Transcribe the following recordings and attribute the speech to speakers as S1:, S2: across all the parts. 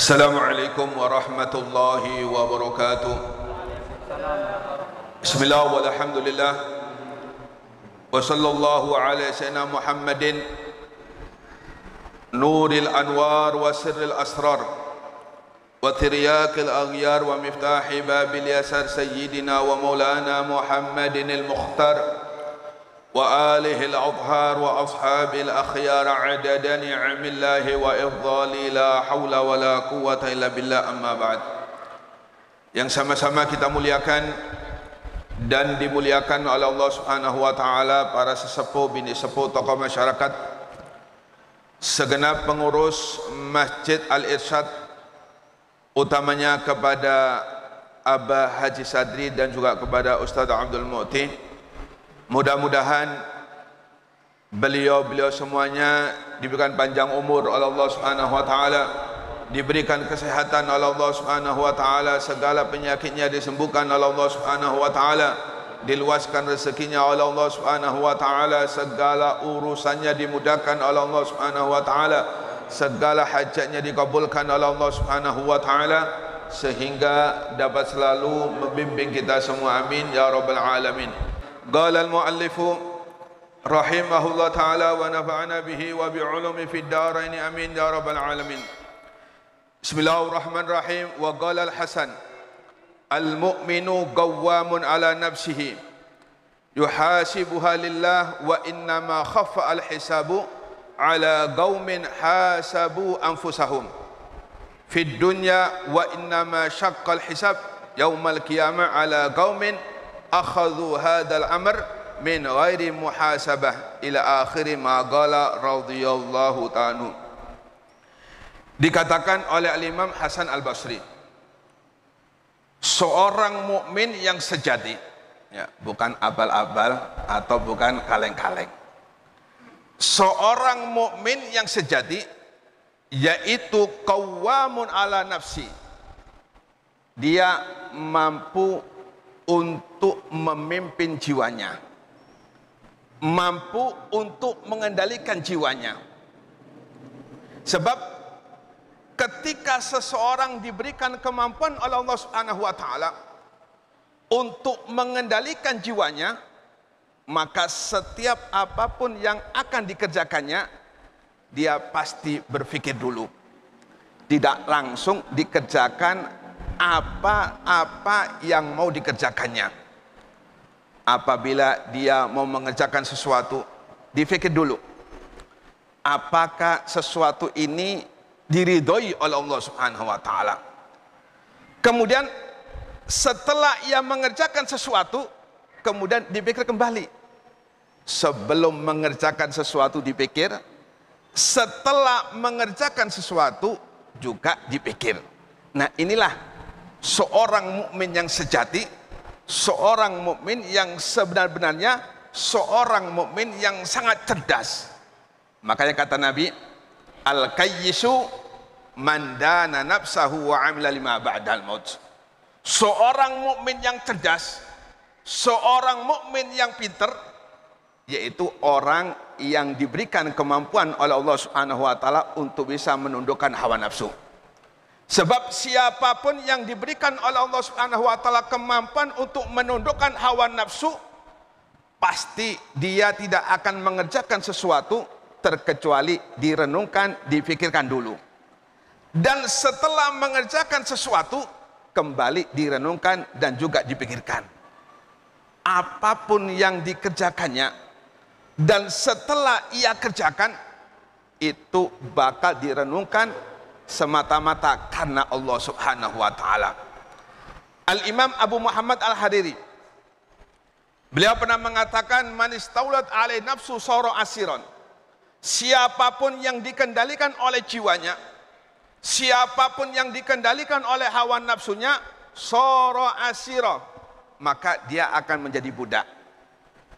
S1: Assalamualaikum warahmatullahi wabarakatuh. Bismillah walhamdulillah wa sallallahu ala sayyidina Muhammadin nuril anwar wa sirril asrar wa tiryakil aghyar wa miftahi babil yasar sayyidina wa maulana Muhammadin al-mukhtar wa alihi al-adhar wa ashabi al-akhyar adada ni'amillahi wa idhali la hawla wa la quwwata illa billah, amma ba'd. Yang sama-sama kita muliakan dan dimuliakan oleh Allah Subhanahu wa taala, para sesepuh, bini sepuh, tokoh masyarakat, segenap pengurus Masjid Al-Irsyad, utamanya kepada Abah Haji Sadri dan juga kepada Ustaz Abdul Mu'ti. Mudah-mudahan beliau semuanya diberikan panjang umur oleh Allah Subhanahu wa taala, diberikan kesehatan oleh Allah Subhanahu wa taala, segala penyakitnya disembuhkan oleh Allah Subhanahu wa taala, diluaskan rezekinya oleh Allah Subhanahu wa taala, segala urusannya dimudahkan oleh Allah Subhanahu wa taala, segala hajatnya dikabulkan oleh Allah Subhanahu wa taala, sehingga dapat selalu membimbing kita semua, amin ya rabbal alamin. Qala al-muallifu rahimahullah ta'ala wa nafa'ana bihi wa bi'ulumi fid darain, amin ya rabbal alamin. Bismillahirrahmanirrahim. Wa qala al-Hasan al-mu'minu qawwamun ala nafsihi yuhasibuha lillah wa innama khaffa al-hisabu ala qaumin hasabu anfusahum fid dunya wa innama syaqqa al-hisab yaumal qiyamah ala qaumin akhadhu hadzal amr min ghairi muhasabah ila akhir ma qala radhiyallahu ta'ala. Dikatakan oleh Al-Imam Hasan Al-Basri, seorang mukmin yang sejati, ya, bukan abal-abal atau bukan kaleng-kaleng. Seorang mukmin yang sejati yaitu qawwamun ala nafsi, dia mampu untuk memimpin jiwanya, mampu untuk mengendalikan jiwanya. Sebab ketika seseorang diberikan kemampuan oleh Allah Subhanahu wa taala untuk mengendalikan jiwanya, maka setiap apapun yang akan dikerjakannya, dia pasti berpikir dulu, tidak langsung dikerjakan apa-apa yang mau dikerjakannya. Apabila dia mau mengerjakan sesuatu, dipikir dulu, apakah sesuatu ini diridhoi oleh Allah Subhanahu wa taala. Kemudian setelah ia mengerjakan sesuatu, kemudian dipikir kembali. Sebelum mengerjakan sesuatu dipikir, setelah mengerjakan sesuatu juga dipikir. Nah, inilah seorang mukmin yang sejati, seorang mukmin yang sebenar-benarnya, seorang mukmin yang sangat cerdas. Makanya kata Nabi, al-kayyisu man dana nafsahu wa amila lima ba'dal maut. Seorang mukmin yang cerdas, seorang mukmin yang pintar, yaitu orang yang diberikan kemampuan oleh Allah Subhanahu wa taala untuk bisa menundukkan hawa nafsu. Sebab siapapun yang diberikan oleh Allah Subhanahu wa taala kemampuan untuk menundukkan hawa nafsu, pasti dia tidak akan mengerjakan sesuatu terkecuali direnungkan, dipikirkan dulu. Dan setelah mengerjakan sesuatu, kembali direnungkan dan juga dipikirkan. Apapun yang dikerjakannya dan setelah ia kerjakan, itu bakal direnungkan semata-mata karena Allah Subhanahu wa taala. Al-Imam Abu Muhammad Al-Hariri, beliau pernah mengatakan, man istaulat alai nafsu sara asiron. Siapapun yang dikendalikan oleh jiwanya, siapapun yang dikendalikan oleh hawa nafsunya, sara asira, maka dia akan menjadi budak.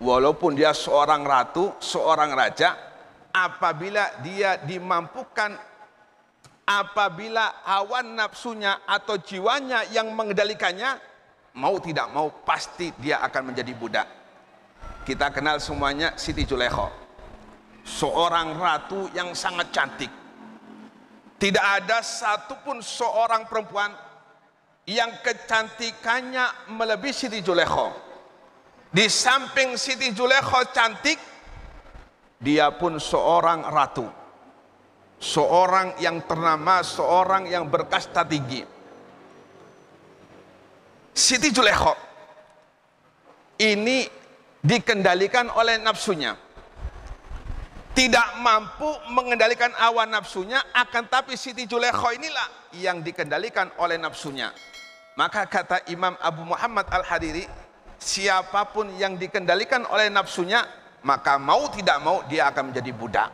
S1: Walaupun dia seorang ratu, seorang raja, apabila dia dimampukan, apabila hawa nafsunya atau jiwanya yang mengendalikannya, mau tidak mau pasti dia akan menjadi budak. Kita kenal semuanya Siti Zulaikha, seorang ratu yang sangat cantik. Tidak ada satupun seorang perempuan yang kecantikannya melebihi Siti Zulaikha. Di samping Siti Zulaikha cantik, dia pun seorang ratu, seorang yang ternama, seorang yang berkasta tinggi. Siti Zulaikha ini dikendalikan oleh nafsunya, tidak mampu mengendalikan hawa nafsunya, akan tapi Siti Zulaikha inilah yang dikendalikan oleh nafsunya. Maka kata Imam Abu Muhammad Al-Hariri, siapapun yang dikendalikan oleh nafsunya, maka mau tidak mau dia akan menjadi budak.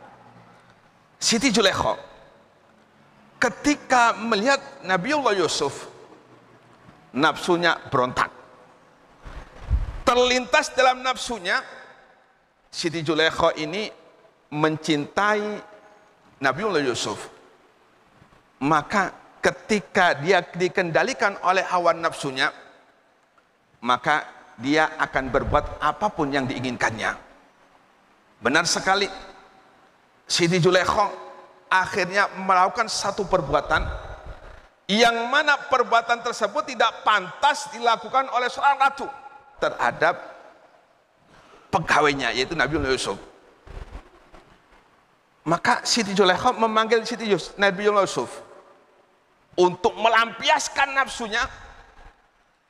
S1: Siti Zulaikha ketika melihat Nabiullah Yusuf, nafsunya berontak. Terlintas dalam nafsunya, Siti Zulaikha ini mencintai Nabiullah Yusuf. Maka ketika dia dikendalikan oleh hawa nafsunya, maka dia akan berbuat apapun yang diinginkannya. Benar sekali, Siti Zulaikha akhirnya melakukan satu perbuatan yang mana perbuatan tersebut tidak pantas dilakukan oleh seorang ratu terhadap pegawainya, yaitu Nabiullah Yusuf. Maka Siti Zulaikha memanggil Nabiullah Yusuf untuk melampiaskan nafsunya.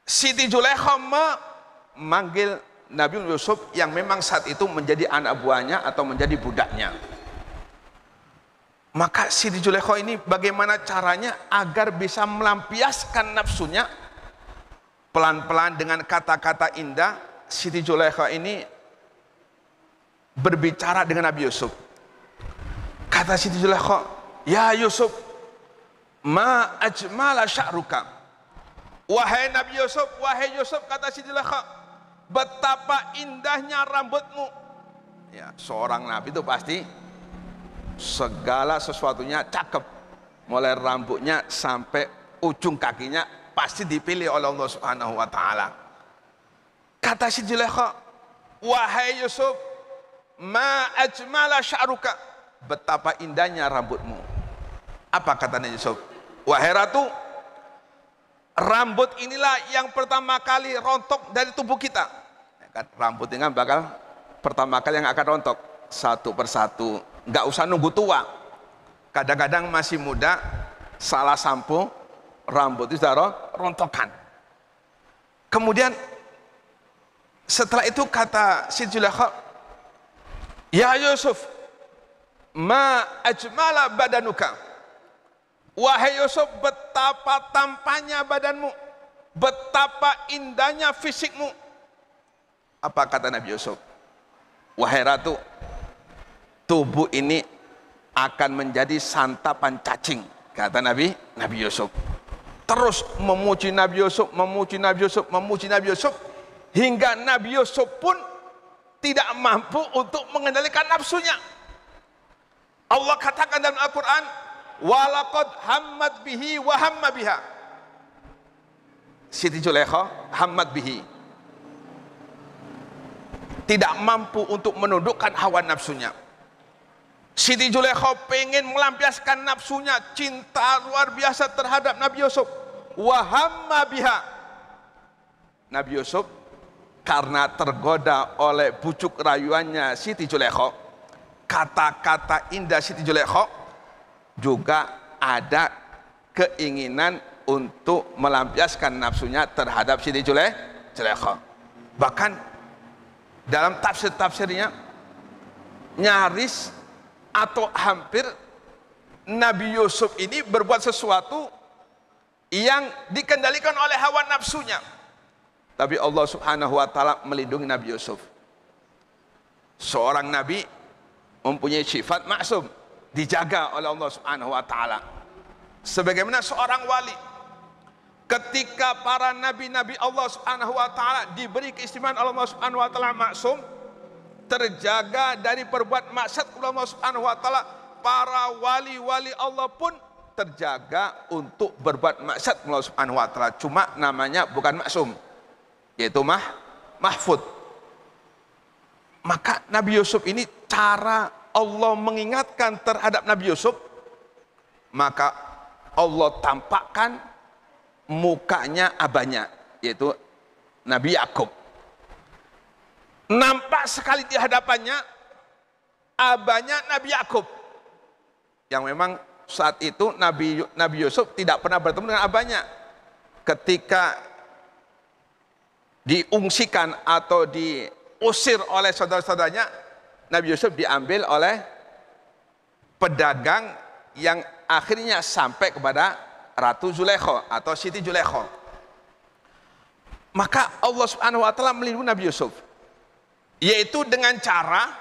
S1: Siti Zulaikha memanggil Nabiullah Yusuf yang memang saat itu menjadi anak buahnya atau menjadi budaknya. Maka Siti Zulaikha ini bagaimana caranya agar bisa melampiaskan nafsunya? Pelan-pelan dengan kata-kata indah, Siti Zulaikha ini berbicara dengan Nabi Yusuf. Kata Siti Zulaikha, "Ya Yusuf, ma ajmala sya'ruka." Wahai Nabi Yusuf, wahai Yusuf, kata Siti Zulaikha, betapa indahnya rambutmu. Ya, seorang nabi itu pasti segala sesuatunya cakep, mulai rambutnya sampai ujung kakinya pasti dipilih oleh Allah Subhanahu wa taala. Kata Siti Zulaikha, wahai Yusuf, ma ajmala sya'ruka, betapa indahnya rambutmu. Apa kata Nabi Yusuf? Wahai ratu, rambut inilah yang pertama kali rontok dari tubuh kita. Rambut ini kan bakal pertama kali yang akan rontok satu persatu, nggak usah nunggu tua. Kadang-kadang masih muda, salah sampo, rambut itu sudah rontokan. Kemudian setelah itu kata Siti Zulaikha, ya Yusuf, ma ajmala badanuka. Wahai Yusuf, betapa tampannya badanmu, betapa indahnya fisikmu. Apa kata Nabi Yusuf? Wahai ratu, tubuh ini akan menjadi santapan cacing, kata Nabi Yusuf. Terus memuji Nabi Yusuf, memuji Nabi Yusuf, memuji Nabi Yusuf, hingga Nabi Yusuf pun tidak mampu untuk mengendalikan nafsunya. Allah katakan dalam Al-Quran, walaqad hammat bihi wa hamma biha. Siti Zulaikha hammat bihi, tidak mampu untuk menundukkan hawa nafsunya. Siti Zulaikha pengen melampiaskan nafsunya, cinta luar biasa terhadap Nabi Yusuf. Wa hamma biha. Nabi Yusuf karena tergoda oleh bujuk rayuannya Siti Zulaikha, kata-kata indah Siti Zulaikha, juga ada keinginan untuk melampiaskan nafsunya terhadap Siti Zulaikha. Bahkan dalam tafsir-tafsirnya nyaris atau hampir Nabi Yusuf ini berbuat sesuatu yang dikendalikan oleh hawa nafsunya, tapi Allah Subhanahu wa taala melindungi Nabi Yusuf. Seorang nabi mempunyai sifat maksum, dijaga oleh Allah Subhanahu wa taala. Sebagaimana seorang wali, ketika para nabi-nabi Allah Subhanahu wa taala diberi keistimewaan oleh Allah Subhanahu wa taala maksum, terjaga dari perbuat maksiat oleh Allah Subhanahu wa taala, para wali-wali Allah pun terjaga untuk berbuat maksiat oleh Allah Subhanahu wa taala. Cuma namanya bukan maksum, yaitu mahfud. Maka Nabi Yusuf ini, cara Allah mengingatkan terhadap Nabi Yusuf, maka Allah tampakkan mukanya abahnya, yaitu Nabi Yakub. Nampak sekali di hadapannya abahnya Nabi Yakub, yang memang saat itu Nabi Yusuf tidak pernah bertemu dengan abahnya. Ketika diungsikan atau diusir oleh saudara-saudaranya, Nabi Yusuf diambil oleh pedagang yang akhirnya sampai kepada Ratu Zulaikha atau Siti Zulaikha. Maka Allah Subhanahu wa taala melindungi Nabi Yusuf, yaitu dengan cara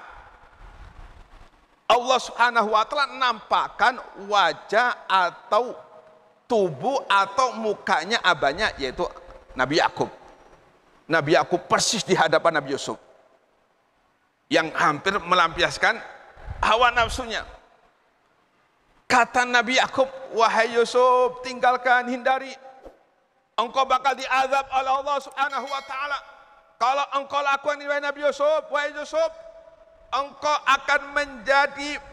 S1: Allah Subhanahu wa taala nampakkan wajah atau tubuh atau mukanya abahnya, yaitu Nabi Yakub. Nabi Yakub persis di hadapan Nabi Yusuf, yang hampir melampiaskan hawa nafsunya. Kata Nabi Yakub, wahai Yusuf, tinggalkan, hindari, engkau bakal diazab oleh Allah Subhanahu wa taala. Kalau engkau lakukan ini, wahai Nabi Yusuf, wahai Yusuf, engkau akan menjadi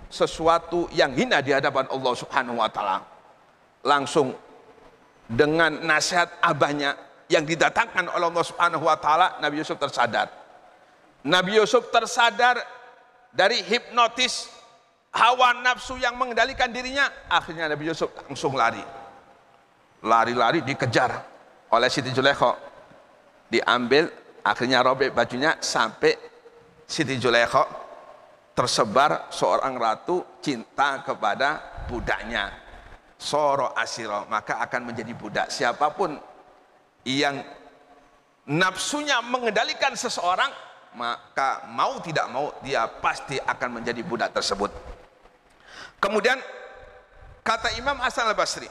S1: sesuatu yang hina di hadapan Allah Subhanahu wa taala. Langsung dengan nasihat abahnya yang didatangkan oleh Allah Subhanahu wa taala, Nabi Yusuf tersadar. Nabi Yusuf tersadar dari hipnotis hawa nafsu yang mengendalikan dirinya. Akhirnya Nabi Yusuf langsung lari dikejar oleh Siti Zulaikha, diambil, akhirnya robek bajunya sampai Siti Zulaikha tersebar seorang ratu cinta kepada budaknya, soro asiro, maka akan menjadi budak. Siapapun yang nafsunya mengendalikan seseorang, maka mau tidak mau dia pasti akan menjadi budak tersebut. Kemudian kata Imam Hasan al-Basri,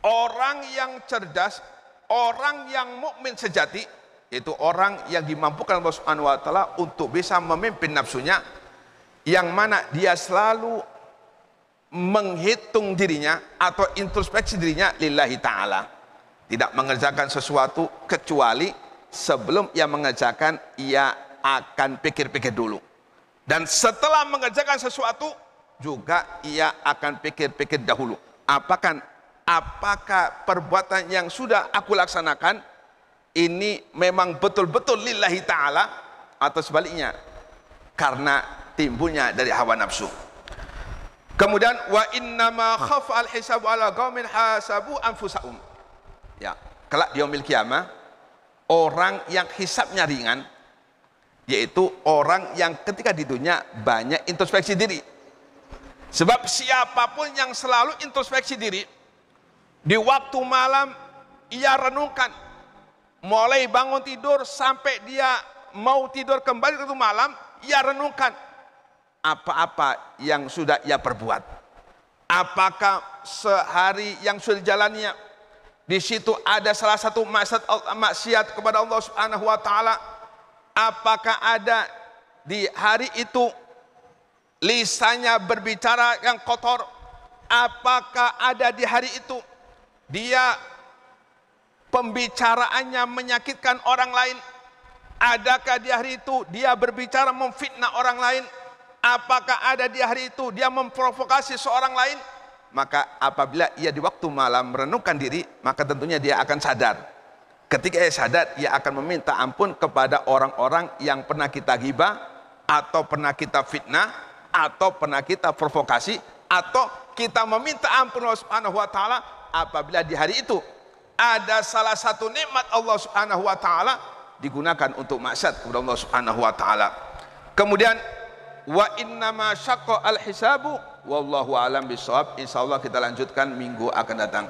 S1: orang yang cerdas, orang yang mukmin sejati, yaitu orang yang dimampukan Allah Subhanahu wa taala untuk bisa memimpin nafsunya, yang mana dia selalu menghitung dirinya atau introspeksi dirinya lillahi ta'ala, tidak mengerjakan sesuatu kecuali sebelum ia mengerjakan ia akan pikir-pikir dulu, dan setelah mengerjakan sesuatu juga ia akan pikir-pikir dahulu, apakah perbuatan yang sudah aku laksanakan ini memang betul-betul lillahi ta'ala, atau sebaliknya karena timbulnya dari hawa nafsu. Kemudian wa innama khafa al-hisabu ala qaumin hasabu anfusahum, ya, kelak di yaumil qiyamah orang yang hisabnya ringan, yaitu orang yang ketika di dunia banyak introspeksi diri. Sebab siapapun yang selalu introspeksi diri, di waktu malam ia renungkan, mulai bangun tidur sampai dia mau tidur kembali ke malam, ia renungkan apa-apa yang sudah ia perbuat, apakah sehari yang sudah dijalaninya di situ ada salah satu maksiat kepada Allah Subhanahu wa taala, apakah ada di hari itu lisannya berbicara yang kotor, apakah ada di hari itu dia pembicaraannya menyakitkan orang lain, adakah di hari itu dia berbicara memfitnah orang lain, apakah ada di hari itu dia memprovokasi seorang lain. Maka apabila ia di waktu malam merenungkan diri, maka tentunya dia akan sadar. Ketika ia sadar, ia akan meminta ampun kepada orang-orang yang pernah kita ghibah, atau pernah kita fitnah, atau pernah kita provokasi, atau kita meminta ampun Allah Subhanahu wa taala apabila di hari itu ada salah satu nikmat Allah Subhanahu wa taala digunakan untuk maksiat kepada Allah Subhanahu wa taala. Kemudian wa innama syaqqa al-hisabu wallahu alam bisawab. Insyaallah kita lanjutkan minggu akan datang.